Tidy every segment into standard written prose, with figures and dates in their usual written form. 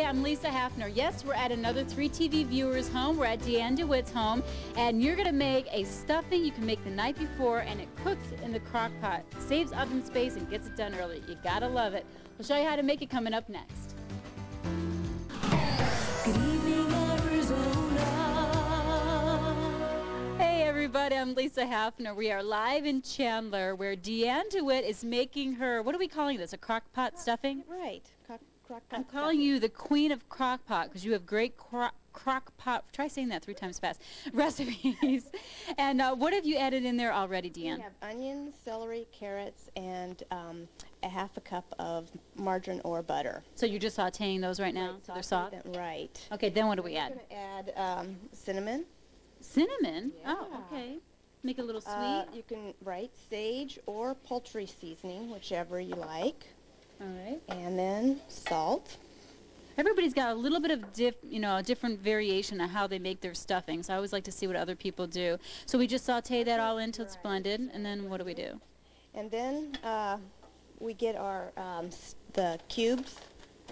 I'm Lisa Hafner. Yes, we're at another 3TV viewer's home. We're at Deanne DeWitt's home, and you're going to make a stuffing you can make the night before, and it cooks in the crock pot. Saves oven space and gets it done early. You got to love it. We'll show you how to make it coming up next. Good evening, Arizona. Hey everybody, I'm Lisa Hafner. We are live in Chandler where Deanne DeWitt is making her, what are we calling this, a crock pot stuffing? Right. Crock pot I'm calling you the queen of crock pot because you have great crock pot, try saying that 3 times fast, recipes. And what have you added in there already, Deanne? We have onions, celery, carrots, and a half a cup of margarine or butter. So you're just sauteing those right now? Right, So they're soft? Right. Okay, then what do we add? We're going to add cinnamon. Cinnamon? Yeah. Oh, okay. Make it a little sweet. You can, sage or poultry seasoning, whichever you like. All right. And then salt. Everybody's got a little bit of different variation of how they make their stuffings. I always like to see what other people do. So we just saute that all in until it's blended, and then what do we do? And then we get our the cubes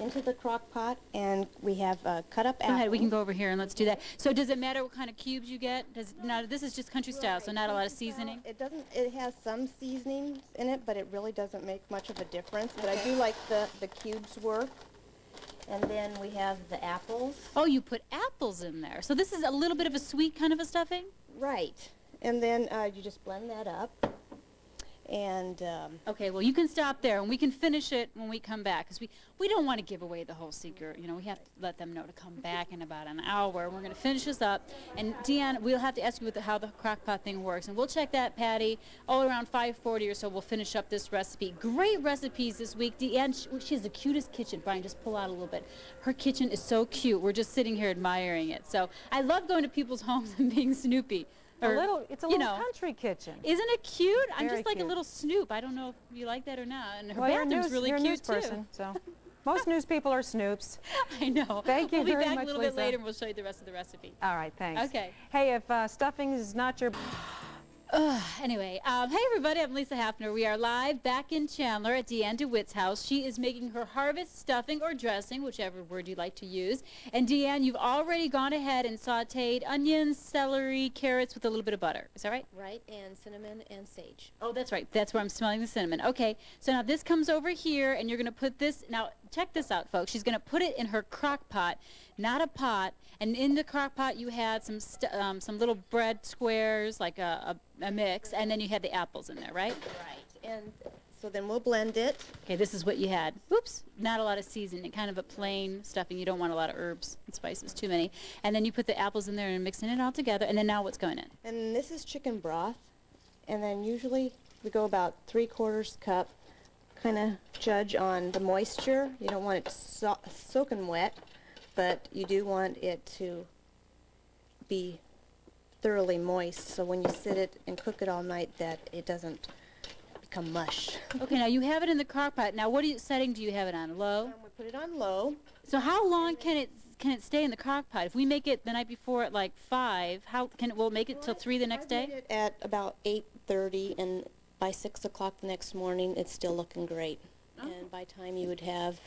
into the crock pot, and we have cut up apples. Go ahead, we can go over here and let's do that. So does it matter what kind of cubes you get? Now this is just country style, so not a lot of seasoning? It doesn't. It has some seasonings in it, but it really doesn't make much of a difference. But I do like the cubes work. And then we have the apples. Oh, you put apples in there. So this is a little bit of a sweet kind of a stuffing? Right. And then you just blend that up. And okay, well, you can stop there, and we can finish it when we come back, because we don't want to give away the whole secret. You know, we have to let them know to come back in about an hour. We're going to finish this up. And, Deanne, we'll have to ask you how the crock pot thing works. And we'll check that, Patty, all around 5:40 or so. We'll finish up this recipe. Great recipes this week. Deanne, she has the cutest kitchen. Brian, just pull out a little bit. Her kitchen is so cute. We're just sitting here admiring it. So I love going to people's homes and being Snoopy. It's a little country kitchen. Isn't it cute? I'm Very just like cute. a little Snoop. I don't know if you like that or not. And her Well, bathroom's really you're a cute news too. person, so most news people are Snoops. I know. Thank you We'll be very back much, a little bit Lisa. later and we'll show you the rest of the recipe. All right, thanks. Okay. Hey, if stuffing is not your... Anyway, hey everybody, I'm Lisa Hafner. We are live back in Chandler at Deanne DeWitt's house. She is making her harvest stuffing or dressing, whichever word you like to use. And Deanne, you've already gone ahead and sauteed onions, celery, carrots with a little bit of butter. Is that right? right, and cinnamon and sage. Oh, that's right. That's where I'm smelling the cinnamon. Okay, so now this comes over here, and you're going to put this, now check this out, folks. She's going to put it in her crock pot, not a pot, and in the crock pot you had some little bread squares, like a mix, and then you had the apples in there, right? Right. And so then we'll blend it. Okay, this is what you had. Oops, not a lot of seasoning, kind of a plain stuffing. You don't want a lot of herbs and spices, too many. And then you put the apples in there and mixing it all together, and then now what's going in? And this is chicken broth. And then usually we go about 3/4 cup. Kind of judge on the moisture. You don't want it soaking wet, but you do want it to be thoroughly moist, so when you sit it and cook it all night that it doesn't become mush. Okay, now you have it in the crock pot. Now what setting do you have it on? Low? We put it on low. So how long can it stay in the crock pot? If we make it the night before at like 5, we'll make it till 3 the next day? I made it at about 8:30, and by 6 o'clock the next morning it's still looking great. Oh. And by time you would have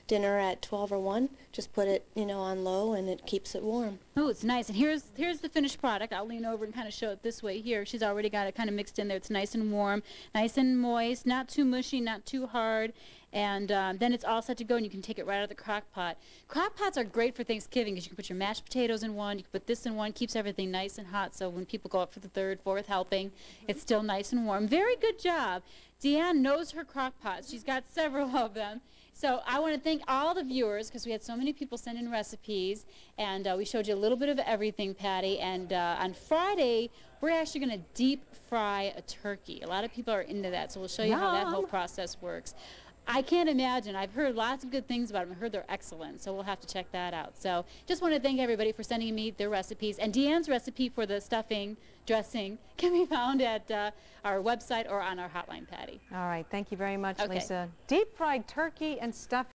dinner at 12 or 1, just put it, on low, and it keeps it warm. Oh, it's nice. And here's the finished product. I'll lean over and kind of show it this way here. She's already got it kind of mixed in there. It's nice and warm, nice and moist, not too mushy, not too hard. And then it's all set to go, and you can take it right out of the crock pot. Crock pots are great for Thanksgiving because you can put your mashed potatoes in one, you can put this in one, keeps everything nice and hot, so when people go up for the 3rd, 4th helping, it's still nice and warm. Very good job. Deanne knows her crock pots. She's got several of them. So I want to thank all the viewers because we had so many people send in recipes, and we showed you a little bit of everything, Patty. And on Friday, we're actually going to deep fry a turkey. A lot of people are into that, so we'll show you how that whole process works. I can't imagine. I've heard lots of good things about them. I heard they're excellent, so we'll have to check that out. So just want to thank everybody for sending me their recipes. And Deanne's recipe for the stuffing dressing can be found at our website or on our hotline, Patty. All right, thank you very much, Okay. Lisa. Deep fried turkey and stuffing.